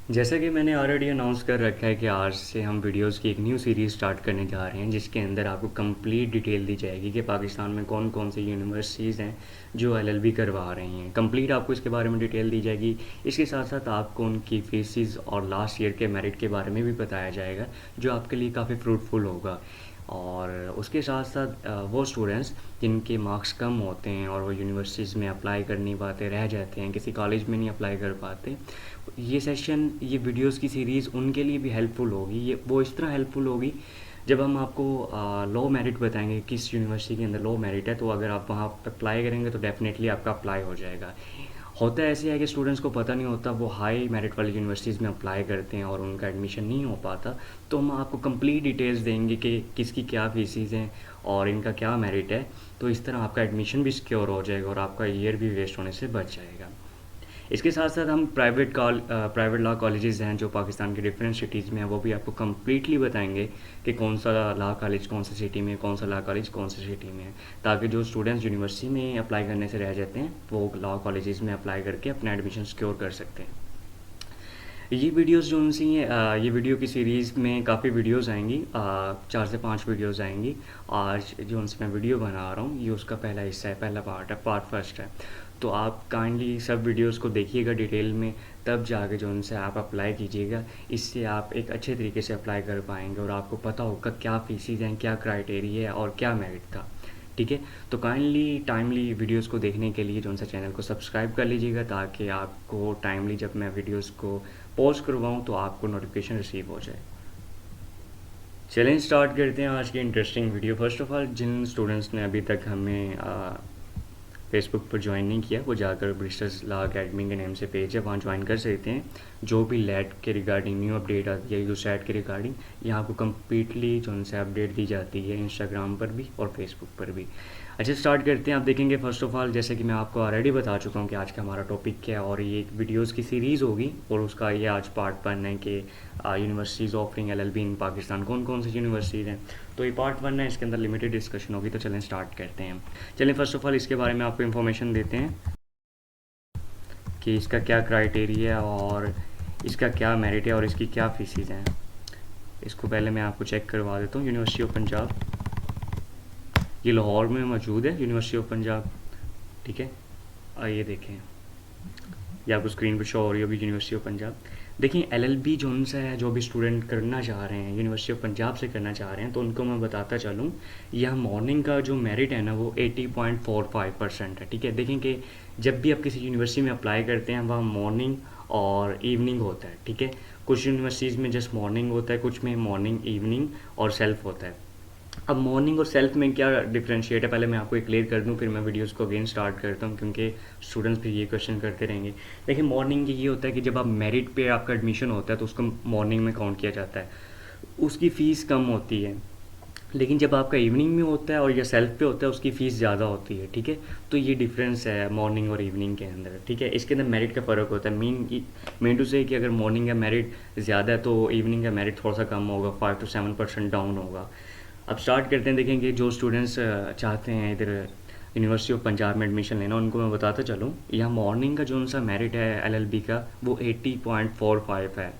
जैसा कि मैंने ऑलरेडी अनाउंस कर रखा है कि आज से हम वीडियोस की एक न्यू सीरीज़ स्टार्ट करने जा रहे हैं, जिसके अंदर आपको कंप्लीट डिटेल दी जाएगी कि पाकिस्तान में कौन कौन सी यूनिवर्सिटीज़ हैं जो एलएलबी करवा रही हैं। कंप्लीट आपको इसके बारे में डिटेल दी जाएगी। इसके साथ साथ आपको उनकी फीसिस और लास्ट ईयर के मेरिट के बारे में भी बताया जाएगा, जो आपके लिए काफ़ी फ्रूटफुल होगा। और उसके साथ साथ वो स्टूडेंट्स जिनके मार्क्स कम होते हैं और वो यूनिवर्सिटीज़ में अप्लाई कर नहीं पाते, रह जाते हैं, किसी कॉलेज में नहीं अप्लाई कर पाते, ये वीडियोस की सीरीज़ उनके लिए भी हेल्पफुल होगी। ये वो इस तरह हेल्पफुल होगी जब हम आपको लो मेरिट बताएंगे, किस यूनिवर्सिटी के अंदर लो मेरिट है, तो अगर आप वहाँ अप्लाई करेंगे तो डेफिनेटली आपका अप्लाई हो जाएगा। होता ऐसे है कि स्टूडेंट्स को पता नहीं होता, वो हाई मेरिट वाली यूनिवर्सिटीज़ में अप्लाई करते हैं और उनका एडमिशन नहीं हो पाता। तो हम आपको कंप्लीट डिटेल्स देंगे कि किसकी क्या फीसिस हैं और इनका क्या मेरिट है। तो इस तरह आपका एडमिशन भी सिक्योर हो जाएगा और आपका ईयर भी वेस्ट होने से बच जाएगा। इसके साथ साथ हम प्राइवेट लॉ कॉलेजेस हैं जो पाकिस्तान के डिफरेंट सिटीज़ में हैं, वो भी आपको कम्प्लीटली बताएंगे कि कौन सा लॉ कॉलेज कौन सी सिटी में, कौन सा लॉ कॉलेज कौन सी सिटी में है, ताकि जो स्टूडेंट्स यूनिवर्सिटी में अप्लाई करने से रह जाते हैं वो लॉ कॉलेजेस में अप्लाई करके अपना एडमिशन सिक्योर कर सकते हैं। ये वीडियोस जो उनसी हैं, ये वीडियो की सीरीज़ में काफ़ी वीडियोस आएंगी, 4 से 5 वीडियोस आएंगी। आज जो उनसे मैं वीडियो बना रहा हूँ ये उसका पहला हिस्सा है, पहला पार्ट है, पार्ट फर्स्ट है। तो आप काइंडली सब वीडियोस को देखिएगा डिटेल में, तब जाके जो उनसे आप अप्लाई कीजिएगा। इससे आप एक अच्छे तरीके से अप्लाई कर पाएंगे और आपको पता होगा क्या फीसिस हैं, क्या क्राइटेरिया है और क्या मेरिट था। ठीक है, तो काइंडली टाइमली वीडियोस को देखने के लिए जो उनसे चैनल को सब्सक्राइब कर लीजिएगा, ताकि आपको टाइमली जब मैं वीडियोस को पोस्ट करवाऊँ तो आपको नोटिफिकेशन रिसीव हो जाए। चलें स्टार्ट करते हैं आज की interesting video. First of all, जिन स्टूडेंट्स ने अभी तक हमें फेसबुक पर ज्वाइन नहीं किया, वो जाकर ब्रिस्टल्स लॉ अकेडमी के नेम से पेज है, वहाँ ज्वाइन कर सकते हैं। जो भी लैट के रिगार्डिंग न्यू अपडेट आती है, यूसैट के रिगार्डिंग, यहाँ आपको कम्प्लीटली जो उनसे अपडेट दी जाती है इंस्टाग्राम पर भी और फेसबुक पर भी। अच्छा, स्टार्ट करते हैं। आप देखेंगे फर्स्ट ऑफ ऑल, जैसे कि मैं आपको ऑलरेडी बता चुका हूँ कि आज का हमारा टॉपिक क्या है, और ये एक वीडियोज़ की सीरीज़ होगी और उसका ये आज पार्ट 1 है कि यूनिवर्सिटीज़ ऑफरिंग एलएलबी इन पाकिस्तान, कौन कौन सी यूनिवर्सिटीज़ हैं। तो ये पार्ट 1 है, इसके अंदर लिमिटेड डिस्कशन होगी। तो चलें स्टार्ट करते हैं। चलें फर्स्ट ऑफ ऑल इसके बारे में आपको इन्फॉर्मेशन देते हैं कि इसका क्या क्राइटेरिया है और इसका क्या मेरिट है और इसकी क्या फीसिस हैं। इसको पहले मैं आपको चेक करवा देता हूँ। यूनिवर्सिटी ऑफ पंजाब, ये लाहौर में मौजूद है, यूनिवर्सिटी ऑफ पंजाब। ठीक है, आइए देखें, ये आपको स्क्रीन पर शो हो रही होगी यूनिवर्सिटी ऑफ पंजाब। देखिए, एलएलबी जो उनसे है, जो भी स्टूडेंट करना चाह रहे हैं, यूनिवर्सिटी ऑफ पंजाब से करना चाह रहे हैं, तो उनको मैं बताता चलूँ, यह मॉर्निंग का जो मेरिट है ना वो 80.45% है। ठीक है, देखें कि जब भी आप किसी यूनिवर्सिटी में अप्लाई करते हैं वहाँ मॉर्निंग और इवनिंग होता है। ठीक है, कुछ यूनिवर्सिटीज़ में जस्ट मॉर्निंग होता है, कुछ में मॉर्निंग, इवनिंग और सेल्फ होता है। अब मॉर्निंग और सेल्फ में क्या डिफरेंशिएट है, पहले मैं आपको क्लियर कर दूं, फिर मैं वीडियोस को अगेन स्टार्ट करता हूं, क्योंकि स्टूडेंट्स भी ये क्वेश्चन करते रहेंगे। देखिए, मॉर्निंग की ये होता है कि जब आप मेरिट पे आपका एडमिशन होता है तो उसको मॉर्निंग में काउंट किया जाता है, उसकी फ़ीस कम होती है। लेकिन जब आपका इवनिंग में होता है और या सेल्फ पे होता है, उसकी फ़ीस ज़्यादा होती है। ठीक है, तो ये डिफरेंस है मॉर्निंग और इवनिंग के अंदर। ठीक है, इसके अंदर मेरिट का फ़र्क होता है। मेन टू से कि अगर मॉर्निंग का मेरिट ज़्यादा है तो इवनिंग का मेरिट थोड़ा सा कम होगा, 5 to 7% डाउन होगा। अब स्टार्ट करते हैं। देखेंगे जो स्टूडेंट्स चाहते हैं इधर यूनिवर्सिटी ऑफ पंजाब में एडमिशन लेना, उनको मैं बताता चलूँ, यहाँ मॉर्निंग का जो सा मेरिट है एलएलबी का वो 80.45 है,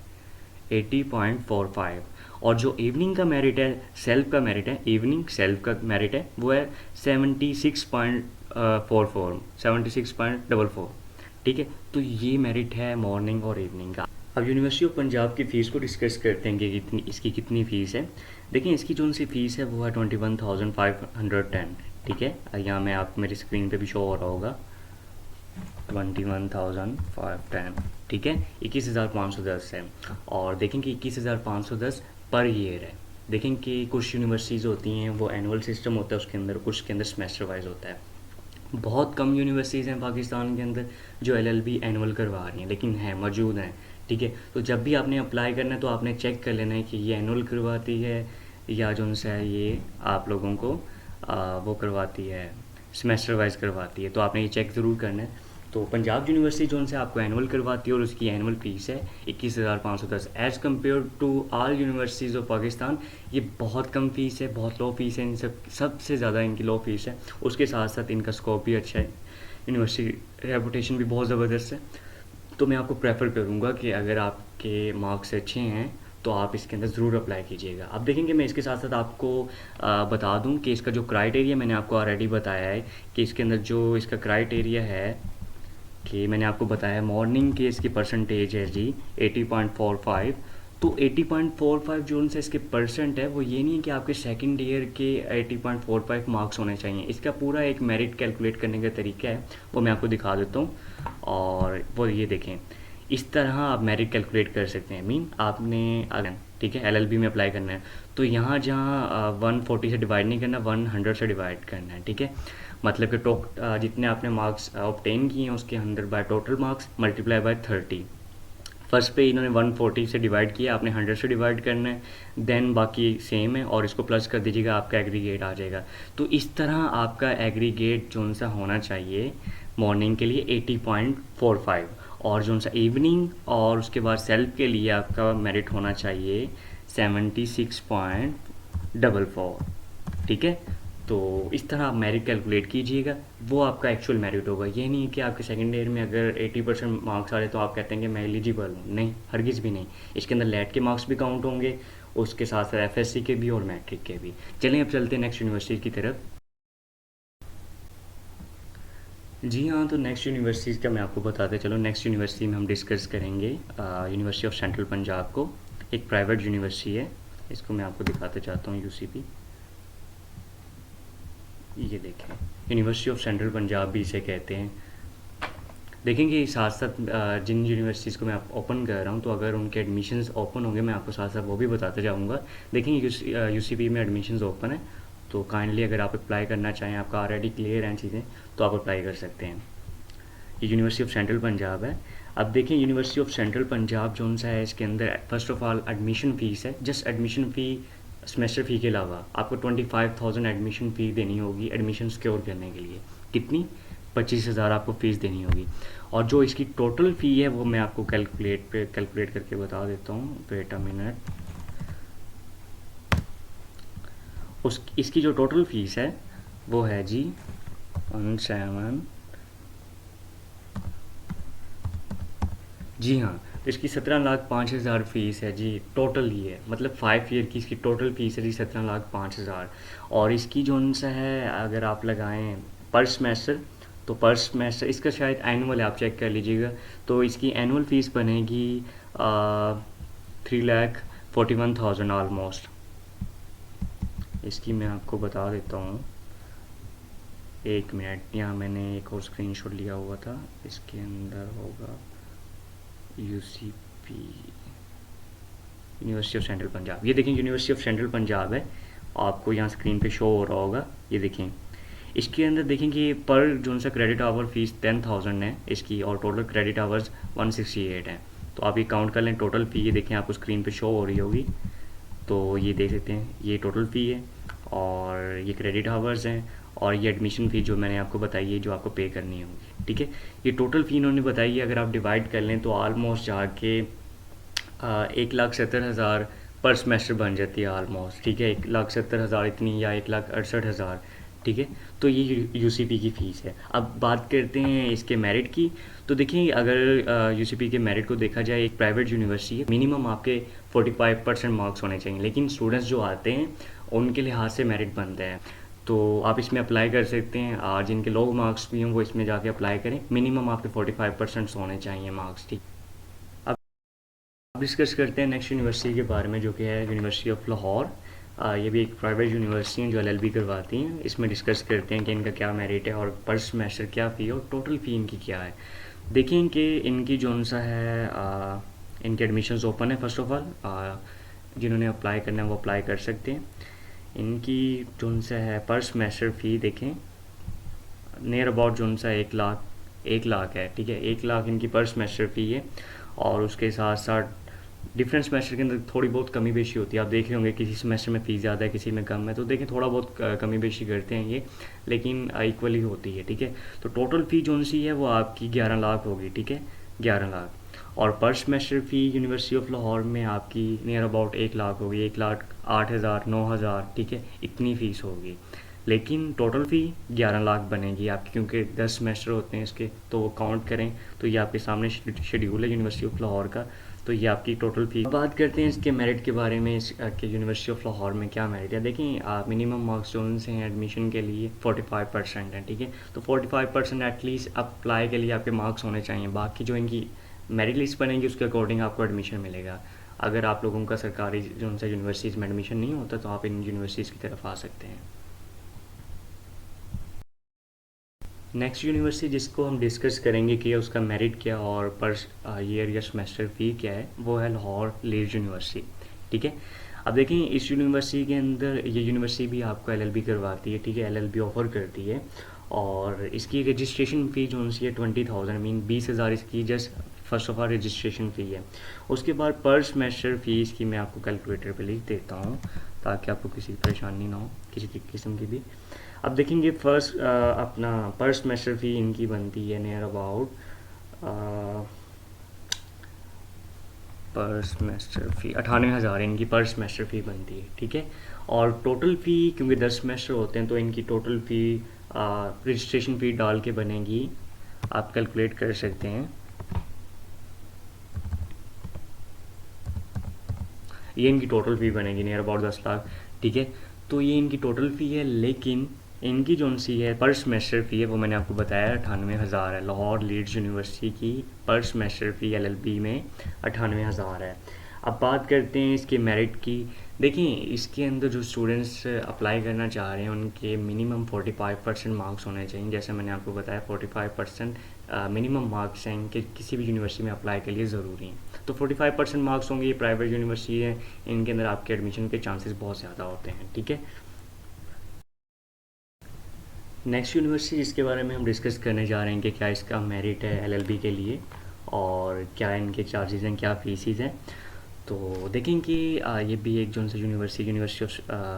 80.45। और जो इवनिंग का मेरिट है, सेल्फ का मेरिट है, इवनिंग सेल्फ का मेरिट है, वो है 76.44, 76.44। ठीक है, तो ये मेरिट है मॉर्निंग और इवनिंग का। अब यूनिवर्सिटी ऑफ पंजाब की फ़ीस को डिस्कस करते हैं कि इसकी कितनी फ़ीस है। देखिए, इसकी जो सी फ़ीस है वो है 21,510। ठीक है, यहाँ मैं आप मेरी स्क्रीन पे भी शो हो रहा होगा, 21,510। ठीक है, 21,510 है। और देखें कि 21,510 पर ईयर है। देखें कि कुछ यूनिवर्सिटीज़ होती हैं वो एनुअल सिस्टम होता है उसके अंदर, कुछ के अंदर सेमेस्टर वाइज होता है। बहुत कम यूनिवर्सिटीज़ हैं पाकिस्तान के अंदर जो एलएलबी एनुअल करवा रही हैं, लेकिन हैं, मौजूद हैं। ठीक है, तो जब भी आपने अप्लाई करना है तो आपने चेक कर लेना है कि ये एनुअल करवाती है या जो उनसे है ये आप लोगों को वो करवाती है, सेमेस्टर वाइज करवाती है। तो आपने ये चेक ज़रूर करना है। तो पंजाब यूनिवर्सिटी जो उनसे आपको एनुअल करवाती है और उसकी एनुअल फ़ीस है 21,510। As compare to all universities of Pakistan ये बहुत कम फ़ीस है, बहुत लो फीस है। इन सबसे ज़्यादा इनकी लो फीस है। उसके साथ साथ इनका स्कोप भी अच्छा है, यूनिवर्सिटी रेपुटेशन भी बहुत ज़बरदस्त है। तो मैं आपको प्रेफर करूँगा कि अगर आपके मार्क्स अच्छे हैं तो आप इसके अंदर ज़रूर अप्लाई कीजिएगा। अब देखेंगे मैं इसके साथ साथ आपको बता दूं कि इसका जो क्राइटेरिया मैंने आपको ऑलरेडी बताया है कि इसके अंदर जो इसका क्राइटेरिया है कि मैंने आपको बताया मॉर्निंग के इसकी परसेंटेज है जी 80.45। तो 80.45 जो उनसे इसके परसेंट है वो ये नहीं है कि आपके सेकंड ईयर के 80.45 मार्क्स होने चाहिए। इसका पूरा एक मेरिट कैलकुलेट करने का तरीका है, वो मैं आपको दिखा देता हूँ। और वो ये देखें, इस तरह आप मेरिट कैलकुलेट कर सकते हैं। मीन आपने अगर ठीक है एलएलबी में अप्लाई करना है तो यहाँ जहाँ 140 से डिवाइड नहीं करना, 100 से डिवाइड करना है, ठीक है। मतलब कि जितने आपने मार्क्स ऑब्टेन किए हैं उसके 100 by total marks multiply by 30। First पे इन्होंने 140 से डिवाइड किया, आपने 100 से डिवाइड करना है, देन बाकी सेम है और इसको प्लस कर दीजिएगा, आपका एग्रीगेट आ जाएगा। तो इस तरह आपका एग्रीगेट जो सा होना चाहिए मॉर्निंग के लिए 80.45, और जो सा इवनिंग और उसके बाद सेल्फ के लिए आपका मेरिट होना चाहिए 76.44, ठीक है। तो इस तरह आप मेरिट कैलकुलेट कीजिएगा, वो आपका एक्चुअल मेरिट होगा। ये नहीं है कि आपके सेकंड ईयर में अगर 80% मार्क्स आ रहे तो आप कहते हैं कि मैं एलिजिबल हूँ, नहीं, हरगिज़ भी नहीं। इसके अंदर लेट के मार्क्स भी काउंट होंगे, उसके साथ साथ एफएससी के भी और मैट्रिक के भी। चलें अब चलते हैं नेक्स्ट यूनिवर्सिटी की तरफ। जी हाँ, तो नेक्स्ट यूनिवर्सिटीज़ का मैं आपको बताते चलो। नेक्स्ट यूनिवर्सिटी में हम डिस्कस करेंगे यूनिवर्सिटी ऑफ सेंट्रल पंजाब को। एक प्राइवेट यूनिवर्सिटी है, इसको मैं आपको दिखाते चाहता हूँ। यूसीपी, ये देखें, यूनिवर्सिटी ऑफ सेंट्रल पंजाब भी इसे कहते हैं। देखेंगे साथ साथ जिन यूनिवर्सिटीज़ को मैं आप ओपन कर रहा हूँ तो अगर उनके एडमिशन्स ओपन होंगे मैं आपको साथ साथ वो भी बताते जाऊँगा। देखेंगे यूसीपी में एडमिशन्स ओपन है, तो काइंडली अगर आप अप्लाई करना चाहें, आपका ऑलरेडी क्लियर हैं चीज़ें, तो आप अप्लाई कर सकते हैं। ये यूनिवर्सिटी ऑफ सेंट्रल पंजाब है। अब देखें यूनिवर्सिटी ऑफ सेंट्रल पंजाब जो सा है, इसके अंदर first of all admission fees है। जस्ट एडमिशन फ़ी, सेमेस्टर फ़ी के अलावा आपको 25,000 एडमिशन फ़ी देनी होगी एडमिशन सिक्योर करने के लिए। कितनी? 25,000 आपको फ़ीस देनी होगी। और जो इसकी टोटल फ़ी है वो मैं आपको कैलकुलेट करके बता देता हूँ। Wait a minute. इसकी जो टोटल फ़ीस है वो है जी 17, जी हाँ, तो इसकी 17,05,000 फ़ीस है जी। टोटल ही है, मतलब 5 ईयर की इसकी टोटल फ़ीस है जी 17,05,000। और इसकी जो सा है अगर आप लगाएं पर सेमेस्टर, तो पर सेमेस्टर इसका शायद एनुअल है, आप चेक कर लीजिएगा। तो इसकी एनुअल फ़ीस बनेगी 3,41,000 ऑलमोस्ट। इसकी मैं आपको बता देता हूँ, एक मिनट, यहाँ मैंने एक और स्क्रीनशॉट लिया हुआ था, इसके अंदर होगा UCP, university of central Punjab. ये देखें यूनिवर्सिटी ऑफ सेंट्रल पंजाब है, आपको यहाँ स्क्रीन पे शो हो रहा होगा, ये देखें। इसके अंदर देखेंगे पर जो सा क्रेडिट आवर फीस 10,000 है इसकी, और टोटल क्रेडिट आवर्स 168 है। तो आप ये काउंट कर लें टोटल फ़ी, ये देखें आपको स्क्रीन पे शो हो रही होगी, तो ये देख सकते हैं, ये टोटल फ़ी है और ये क्रेडिट आवर्स हैं और ये एडमिशन फ़ी जो मैंने आपको बताई है जो आपको पे करनी होगी, ठीक है। ये टोटल फ़ी इन्होंने बताई है, अगर आप डिवाइड कर लें तो ऑलमोस्ट जाके 1,70,000 पर सेमेस्टर बन जाती है ऑलमोस्ट, ठीक है। 1,70,000 इतनी, या 1,68,000, ठीक है। तो ये यूसीपी की फ़ीस है। अब बात करते हैं इसके मेरिट की। तो देखिए अगर यूसीपी के मेरिट को देखा जाए, एक प्राइवेट यूनिवर्सिटी है, मिनिमम आपके 45% मार्क्स होने चाहिए, लेकिन स्टूडेंट्स जो आते हैं उनके लिहाज से मेरिट बनता है। तो आप इसमें अप्लाई कर सकते हैं, और जिनके लो मार्क्स भी हों वो इसमें जाके अप्लाई करें। मिनिमम आपके 45% होने चाहिए मार्क्स, ठीक। अब डिस्कस करते हैं नेक्स्ट यूनिवर्सिटी के बारे में, जो कि है यूनिवर्सिटी ऑफ लाहौर। ये भी एक प्राइवेट यूनिवर्सिटी है जो एलएलबी करवाती हैं। इसमें डिस्कस करते हैं कि इनका क्या मेरिट है और पर सेमेस्टर क्या फ़ी है और टोटल फ़ी इनकी क्या है। देखें कि इनकी जो सा है इनके एडमिशन्स ओपन है। फर्स्ट ऑफ ऑल जिन्होंने अप्लाई करना है वो अप्लाई कर सकते हैं। इनकी जो सा है पर सेमेस्टर फ़ी देखें, नियर अबाउट जो सा 1 लाख है, ठीक है। 1 लाख इनकी पर सेमेस्टर फ़ी है, और उसके साथ साथ डिफरेंट सेमेस्टर के अंदर थोड़ी बहुत कमी बेशी होती है। आप देख रहे होंगे किसी सेमेस्टर में फ़ीस ज़्यादा है, किसी में कम है, तो देखें थोड़ा बहुत कमी बेशी करते हैं ये, लेकिन इक्वली होती है, ठीक है। तो टोटल फ़ी जो सी है वो आपकी 11 लाख होगी, ठीक है, 11 लाख। और पर semester fee university of Lahore में आपकी नियर अबाउट 1 लाख होगी, 1,08,000 9,000, ठीक है, इतनी फ़ीस होगी। लेकिन टोटल फ़ी 11 लाख बनेगी आपकी, क्योंकि 10 सेमेस्टर होते हैं इसके, तो वो काउंट करें तो ये आपके सामने शेड्यूल है यूनिवर्सिटी ऑफ लाहौर का। तो ये आपकी टोटल फ़ी। बात करते हैं इसके मेरिट के बारे में, इसके यूनिवर्सिटी ऑफ लाहौर में क्या मेरिट है। देखिए मिनिमम मार्क्स जो उनसे हैं एडमिशन के लिए 45% है, ठीक है। तो 45% एटलीस्ट अप्लाई के लिए आपके मार्क्स होने चाहिए। बाकी जो इनकी मेरिट लिस्ट बनेगी उसके अकॉर्डिंग आपको एडमिशन मिलेगा। अगर आप लोगों का सरकारी जो उनसे यूनिवर्सिटीज़ में एडमिशन नहीं होता तो आप इन यूनिवर्सिटीज़ की तरफ आ सकते हैं। नेक्स्ट यूनिवर्सिटी जिसको हम डिस्कस करेंगे कि उसका मेरिट क्या और पर ईयर या सेमेस्टर फ़ी क्या है, वो है लाहौर लीड्स यूनिवर्सिटी, ठीक है। अब देखें इस यूनिवर्सिटी के अंदर, ये यूनिवर्सिटी भी आपको एलएलबी करवाती है, ठीक है, एलएलबी ऑफ़र करती है। और इसकी रजिस्ट्रेशन फ़ी जो सी है 20,000 मीन 20,000 इसकी just first of all registration फ़ी है। उसके बाद पर सेमेस्टर फ़ी इसकी मैं आपको कैलकुलेटर पे लिख देता हूँ ताकि आपको किसी परेशानी ना हो किसी किस्म की भी। अब देखेंगे फर्स्ट अपना पर सेमेस्टर फ़ी इनकी बनती है नियर अबाउट पर सेमेस्टर फ़ी 98,000 इनकी पर सेमेस्टर फ़ी बनती है, ठीक है। और टोटल फ़ी क्योंकि 10 सेमेस्टर होते हैं तो इनकी टोटल फ़ी रजिस्ट्रेशन फ़ी डाल के बनेगी, आप कैलकुलेट कर सकते हैं। ये इनकी टोटल फ़ी बनेगी नियर अबाउट 10 लाख, ठीक है। तो ये इनकी टोटल फ़ी है, लेकिन इनकी जो सी है पर सेमेस्टर फ़ी है वो मैंने आपको बताया 98,000 है। लाहौर लीड्स यूनिवर्सिटी की पर सेमेस्टर फ़ी एलएलबी में 98,000 है। अब बात करते हैं इसके मेरिट की। देखिए इसके अंदर जो स्टूडेंट्स अप्लाई करना चाह रहे हैं उनके मिनिमम 45% मार्क्स होने चाहिए। जैसे मैंने आपको बताया 45% मिनिमम मार्क्स हैं कि किसी भी यूनिवर्सिटी में अप्लाई के लिए ज़रूरी हैं। तो 45% मार्क्स होंगे, ये प्राइवेट यूनिवर्सिटी है, इनके अंदर आपके एडमिशन के चांसेस बहुत ज़्यादा होते हैं, ठीक है। नेक्स्ट यूनिवर्सिटी जिसके बारे में हम डिस्कस करने जा रहे हैं कि क्या इसका मेरिट है एलएलबी के लिए और क्या इनके चार्जेस हैं, क्या फीसिस हैं। तो देखें कि ये भी एक जो सी यूनिवर्सिटी ऑफ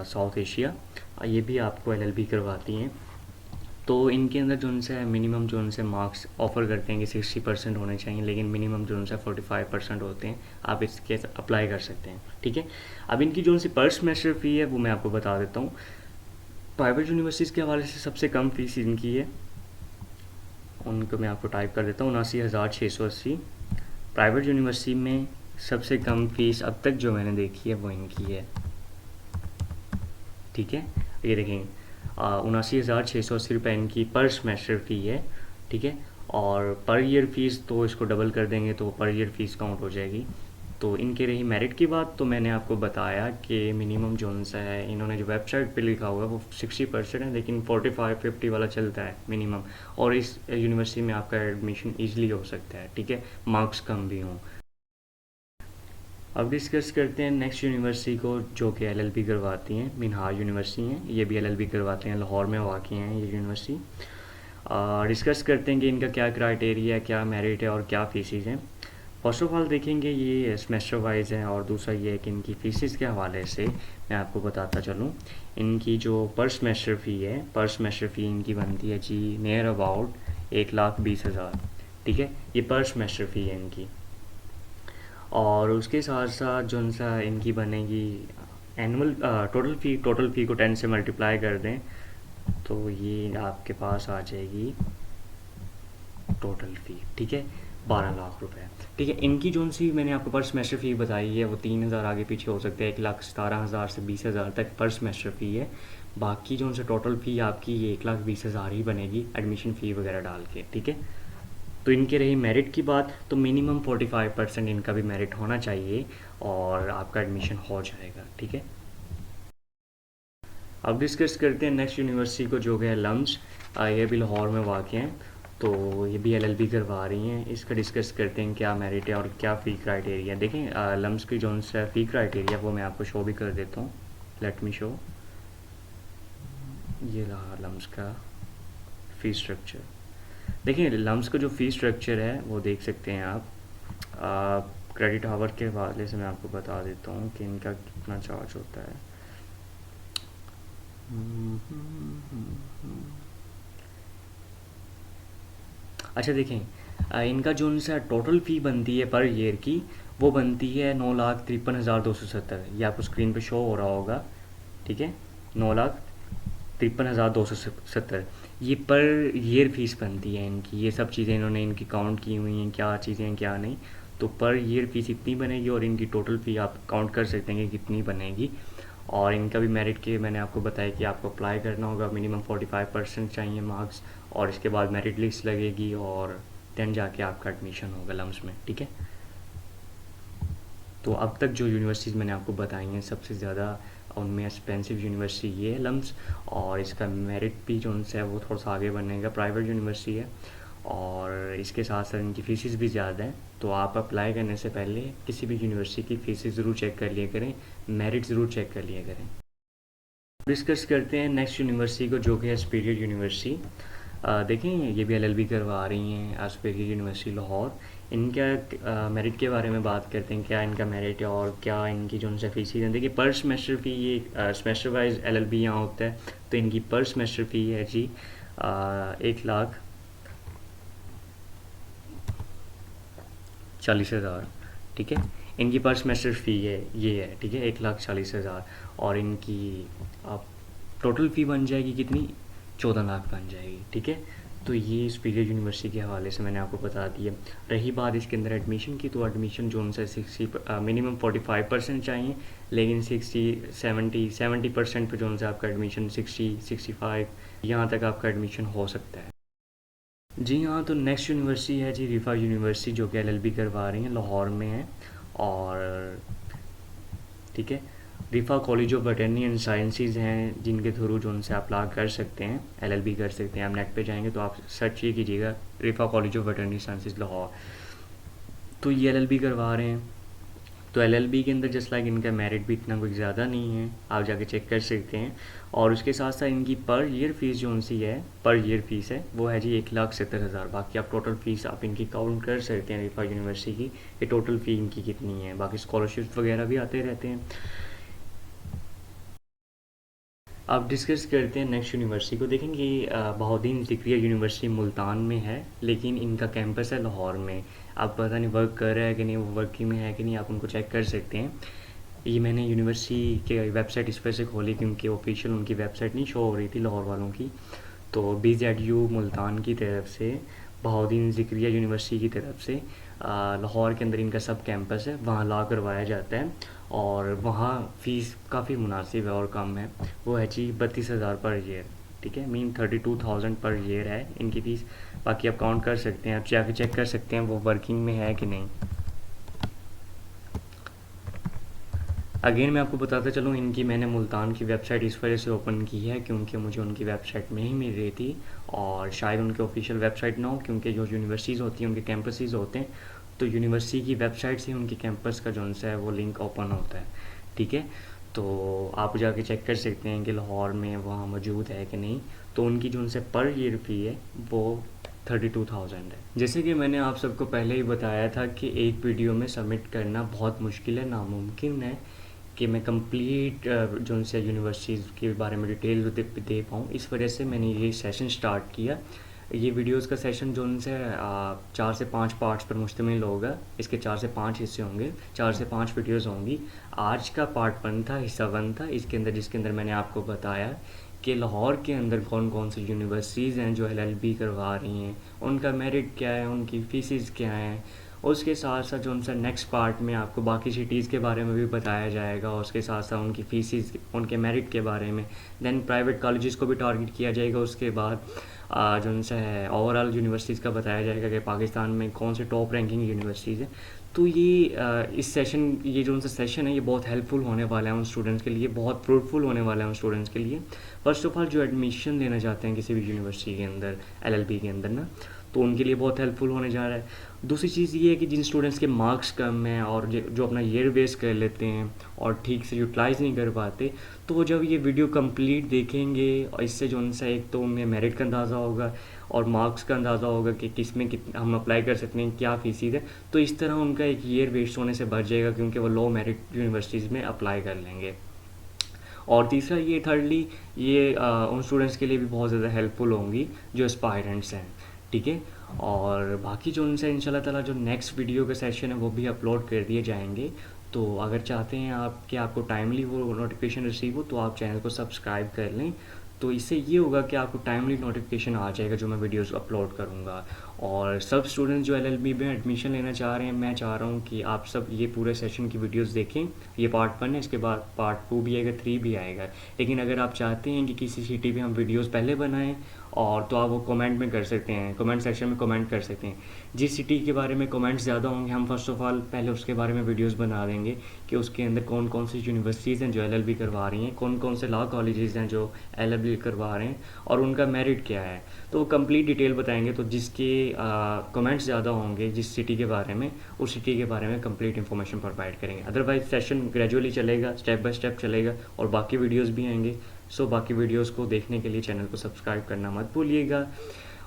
साउथ एशिया, ये भी आपको एलएलबी करवाती हैं। तो इनके अंदर जो उनसे मिनिमम जो उनसे मार्क्स ऑफ़र करते हैं कि 60% होने चाहिए, लेकिन मिनिमम जो उनसे 45% होते हैं, आप इसके अप्लाई कर सकते हैं, ठीक है। अब इनकी जो सी पर सेमेस्टर फ़ी है वो मैं आपको बता देता हूँ। प्राइवेट यूनिवर्सिटीज़ के हवाले से सबसे कम फ़ीस इनकी है, उनको मैं आपको टाइप कर देता हूँ 79,680। प्राइवेट यूनिवर्सिटी में सबसे कम फ़ीस अब तक जो मैंने देखी है वो इनकी है, ठीक है। ये देखें 79,680 रुपये इनकी पर सेमेस्टर फ़ी है, ठीक है। और पर ईयर फ़ीस तो इसको डबल कर देंगे तो पर ईयर फ़ीस काउंट हो जाएगी। तो इनके रही मेरिट की बात, तो मैंने आपको बताया कि मिनिमम जोन सा है, इन्होंने जो वेबसाइट पे लिखा हुआ है वो 60% है, लेकिन 45-50 वाला चलता है मिनिमम। और इस यूनिवर्सिटी में आपका एडमिशन ईजिली हो सकता है, ठीक है, मार्क्स कम भी हों। अब डिस्कस करते हैं नेक्स्ट यूनिवर्सिटी को जो कि एलएलबी करवाती हैं, मिनहाज यूनिवर्सिटी हैं, ये भी एलएलबी करवाते हैं, लाहौर में वाक़ हैं ये यूनिवर्सिटी। डिस्कस करते हैं कि इनका क्या क्राइटेरिया है, क्या मेरिट है और क्या फ़ीसिस हैं। फर्स्ट ऑफ ऑल देखेंगे ये सेमेस्टर वाइज है, और दूसरा ये है कि इनकी फ़ीसिस के हवाले से मैं आपको बताता चलूँ। इनकी जो पर सेमेस्टर फ़ी है, पर सेमेस्टर फ़ी इनकी बनती है जी नियर अबाउट 1,20,000, ठीक है। ये पर सेमेस्टर फ़ी है इनकी। और उसके साथ साथ जो सा इनकी बनेगी एनुअल टोटल फ़ी को 10 से मल्टीप्लाई कर दें तो ये आपके पास आ जाएगी टोटल फ़ी, ठीक है, 12 लाख रुपए, ठीक है। इनकी जो सी मैंने आपको पर सेमेस्टर फ़ी बताई है वो 3,000 आगे पीछे हो सकते हैं, 1,17,000 से 20,000 तक पर सेमेस्टर फ़ी है। बाकी जो उनसे टोटल फ़ी आपकी ये 1,20,000 ही बनेगी एडमिशन फ़ी वगैरह डाल के, ठीक है। तो इनके रही मेरिट की बात, तो मिनिमम 45% इनका भी मेरिट होना चाहिए और आपका एडमिशन हो जाएगा, ठीक है। अब डिस्कस करते हैं नेक्स्ट यूनिवर्सिटी को जो है लम्स, ये भी लाहौर में वाक़ हैं, तो ये भी एलएलबी करवा रही हैं। इसका डिस्कस करते हैं क्या मेरिट है और क्या फ़ी क्राइटेरिया। देखें लम्स की जो सा फ़ी क्राइटेरिया वो मैं आपको शो भी कर देता हूँ, लेट मी शो। ये रहा लम्स का फ़ी स्ट्रक्चर। देखिए लम्स का जो फ़ी स्ट्रक्चर है वो देख सकते हैं आप। क्रेडिट आवर के हवाले से मैं आपको बता देता हूँ कि इनका कितना चार्ज होता है। अच्छा देखें इनका जो सा टोटल फ़ी बनती है पर ईयर की वो बनती है 9,53,270। ये आपको स्क्रीन पे शो हो रहा होगा, ठीक है, 9,53,270 53,270 ये पर ईयर फीस बनती है इनकी। ये सब चीज़ें इन्होंने इनकी काउंट की हुई हैं, क्या चीज़ें हैं क्या नहीं। तो पर ईयर फीस इतनी बनेगी और इनकी टोटल फ़ी आप काउंट कर सकते हैं कि कितनी बनेगी। और इनका भी मेरिट के मैंने आपको बताया कि आपको अप्लाई करना होगा, मिनिमम 45% चाहिए मार्क्स, और इसके बाद मेरिट लिस्ट लगेगी और देन जाके आपका एडमिशन होगा लम्स में, ठीक है। तो अब तक जो यूनिवर्सिटीज़ मैंने आपको बताई हैं सबसे ज़्यादा उनमें एक्सपेंसिव यूनिवर्सिटी ये है लम्स, और इसका मेरिट भी जो उनसे है वो थोड़ा सा आगे बनेगा, प्राइवेट यूनिवर्सिटी है और इसके साथ साथ इनकी फ़ीसेस भी ज़्यादा हैं। तो आप अप्लाई करने से पहले किसी भी यूनिवर्सिटी की फ़ीसेस ज़रूर चेक कर लिया करें, मेरिट ज़रूर चेक कर लिया करें। डिस्कस करते हैं नेक्स्ट यूनिवर्सिटी को, जो कि है सुपीरियर यूनिवर्सिटी। देखें ये भी एलएलबी करवा रही हैं सुपीरियर यूनिवर्सिटी लाहौर। इनका मेरिट के बारे में बात करते हैं, क्या इनका मेरिट है और क्या इनकी जो उनसे फ़ीस है। देखिए पर सेमेस्टर फ़ी, ये सेमेस्टर वाइज एलएलबी यहाँ होता है, तो इनकी पर सेमेस्टर फ़ी है जी 1,40,000, ठीक है। इनकी पर सेमेस्टर फ़ी है ये है, ठीक है, 1,40,000। और इनकी अब टोटल फ़ी बन जाएगी कितनी, 14 लाख बन जाएगी, ठीक है। तो ये सुपीरियर यूनिवर्सिटी के हवाले से मैंने आपको बता दिया। रही बात इसके अंदर एडमिशन की, तो एडमिशन जो उनसे 60 मिनिमम 45% चाहिए, लेकिन 60-70% पे जो उनसे आपका एडमिशन 60-65 यहाँ तक आपका एडमिशन हो सकता है। जी हाँ, तो नेक्स्ट यूनिवर्सिटी है जी रिफ़ा यूनिवर्सिटी, जो कि एलएलबी करवा रही हैं, लाहौर में है। और ठीक है, Riphah college of veterinary and sciences हैं जिनके थ्रू जो उनसे आप अप्लाई कर सकते हैं, एलएलबी कर सकते हैं। आप नेट पे जाएंगे तो आप सर्च ये कीजिएगा Riphah college of veterinary sciences Lahore, तो ये एलएलबी करवा रहे हैं। तो एलएलबी के अंदर जस्ट लाइक इनका मेरिट भी इतना कुछ ज़्यादा नहीं है, आप जाके चेक कर सकते हैं। और उसके साथ साथ इनकी पर ईयर फीस जो उनसी है, पर ईयर फीस है वो है जी 1,70,000। बाकी आप टोटल फ़ीस आप इनकी काउंट कर सकते हैं रिफ़ा यूनिवर्सिटी की, ये टोटल फ़ी इनकी कितनी है। बाकी स्कॉलरशिप वगैरह भी आते रहते हैं। अब डिस्कस करते हैं नेक्स्ट यूनिवर्सिटी को। देखेंगे बहाउद्दीन ज़िक्रिया यूनिवर्सिटी मुल्तान में है, लेकिन इनका कैंपस है लाहौर में। आप पता नहीं वर्क कर रहा है कि नहीं, वो वर्किंग में है कि नहीं, आप उनको चेक कर सकते हैं। ये मैंने यूनिवर्सिटी के वेबसाइट इस वजह से खोली क्योंकि ऑफिशियल उनकी वेबसाइट नहीं शो हो रही थी लाहौर वालों की। तो BZU मुल्तान की तरफ से, बहाउद्दीन ज़िक्रिया यूनिवर्सिटी की तरफ से लाहौर के अंदर इनका सब कैंपस है, वहाँ ला करवाया जाता है। और वहाँ फ़ीस काफ़ी मुनासिब है और कम है, वो है जी 32,000 पर ईयर, ठीक है, मीन 32,000 पर ईयर है इनकी फ़ीस। बाकी आप काउंट कर सकते हैं, आप जाके चेक कर सकते हैं वो वर्किंग में है कि नहीं। अगेन मैं आपको बताता चलूँ, इनकी मैंने मुल्तान की वेबसाइट इस वजह से ओपन की है क्योंकि मुझे उनकी वेबसाइट में ही मिल रही थी, और शायद उनकी ऑफिशियल वेबसाइट ना हो, क्योंकि जो यूनिवर्सिटीज़ होती हैं उनके कैंपसेस होते हैं, तो यूनिवर्सिटी की वेबसाइट से उनके कैंपस का जो है वो लिंक ओपन होता है, ठीक है। तो आप जाके चेक कर सकते हैं कि लाहौर में वहाँ मौजूद है कि नहीं। तो उनकी जो उनसे पर ईयर फ़ी है वो 32,000 है। जैसे कि मैंने आप सबको पहले ही बताया था कि एक वीडियो में सबमिट करना बहुत मुश्किल है, नामुमकिन है कि मैं कंप्लीट जो उनसे यूनिवर्सिटीज़ के बारे में डिटेल दे पाऊँ। इस वजह से मैंने ये सेशन स्टार्ट किया। ये वीडियोस का सेशन जो उनसे 4 से 5 पार्ट्स पर मुश्तमिल होगा। इसके 4 से 5 हिस्से होंगे, 4 से 5 वीडियोस होंगी। आज का पार्ट 1 था, हिस्सा 1 था इसके अंदर, जिसके अंदर मैंने आपको बताया कि लाहौर के अंदर कौन कौन सी यूनिवर्सिटीज़ हैं जो LLB करवा रही हैं, उनका मेरिट क्या है, उनकी फ़ीसेस क्या हैं। उसके साथ साथ जो उनसे नेक्स्ट पार्ट में आपको बाकी सिटीज़ के बारे में भी बताया जाएगा, उसके साथ साथ उनकी फ़ीसेस, उनके मेरिट के बारे में। देन प्राइवेट कॉलेजेस को भी टारगेट किया जाएगा। उसके बाद जो उनसे है ओवरऑल यूनिवर्सिटीज़ का बताया जाएगा कि पाकिस्तान में कौन से टॉप रैंकिंग यूनिवर्सिटीज़ हैं। तो ये इस सेशन, ये जो उनसे सेशन है ये बहुत हेल्पफुल होने वाला है उन स्टूडेंट्स के लिए, बहुत फ्रूटफुल होने वाला है उन स्टूडेंट्स के लिए। फर्स्ट ऑफ ऑल जो एडमिशन लेना चाहते हैं किसी भी यूनिवर्सिटी के अंदर, LLB के अंदर ना, तो उनके लिए बहुत हेल्पफुल होने जा रहा है। दूसरी चीज़ ये है कि जिन स्टूडेंट्स के मार्क्स कम हैं और जो अपना ईयर वेस्ट कर लेते हैं और ठीक से यूटिलाइज़ नहीं कर पाते, तो वो जब ये वीडियो कंप्लीट देखेंगे और इससे जो उनसे एक तो उन्हें मेरिट का अंदाज़ा होगा और मार्क्स का अंदाज़ा होगा कि किस में कितना हम अप्लाई कर सकते हैं, क्या फीसिस है। तो इस तरह उनका एक ईयर वेस्ट होने से बच जाएगा क्योंकि वो लो मेरिट यूनिवर्सिटीज़ में अप्लाई कर लेंगे। और तीसरा ये थर्डली ये उन स्टूडेंट्स के लिए भी बहुत ज़्यादा हेल्पफुल होंगी जो एस्पायरेंट्स हैं, ठीक है। और बाकी जो उनसे इंशाल्लाह ताला जो नेक्स्ट वीडियो का सेशन है वो भी अपलोड कर दिए जाएंगे। तो अगर चाहते हैं आप कि आपको टाइमली वो नोटिफिकेशन रिसीव हो तो आप चैनल को सब्सक्राइब कर लें। तो इससे ये होगा कि आपको टाइमली नोटिफिकेशन आ जाएगा जो मैं वीडियोस अपलोड करूँगा। और सब स्टूडेंट्स जो एलएलबी में एडमिशन लेना चाह रहे हैं, मैं चाह रहा हूँ कि आप सब ये पूरे सेशन की वीडियोस देखें। ये पार्ट 1 है, इसके बाद पार्ट 2 भी आएगा, 3 भी आएगा। लेकिन अगर आप चाहते हैं कि किसी सिटी पे हम वीडियोस पहले बनाएं, और तो आप वो कमेंट में कर सकते हैं, कमेंट सेक्शन में कमेंट कर सकते हैं। जिस सिटी के बारे में कमेंट्स ज़्यादा होंगे, हम फर्स्ट ऑफ ऑल पहले उसके बारे में वीडियोस बना देंगे कि उसके अंदर कौन कौन सी यूनिवर्सिटीज़ हैं जो एलएलबी करवा रही हैं, कौन कौन से लॉ कॉलेजेस हैं जो एलएलबी करवा रहे हैं, और उनका मेरिट क्या है। तो वो कंप्लीट डिटेल बताएंगे। तो जिसके कमेंट्स ज़्यादा होंगे जिस सिटी के बारे में, उस सिटी के बारे में कंप्लीट इन्फॉर्मेशन प्रोवाइड करेंगे। अदरवाइज सेशन ग्रेजुअली चलेगा, स्टेप बाय स्टेप चलेगा, और बाकी वीडियोस भी आएंगे। सो बाकी वीडियोस को देखने के लिए चैनल को सब्सक्राइब करना मत भूलिएगा।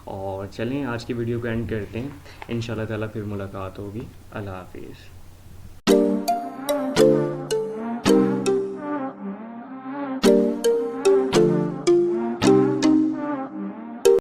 और चलें आज की वीडियो को एंड करते हैं। इंशाल्लाह ताला फिर मुलाकात होगी। अल्लाह हाफिज़।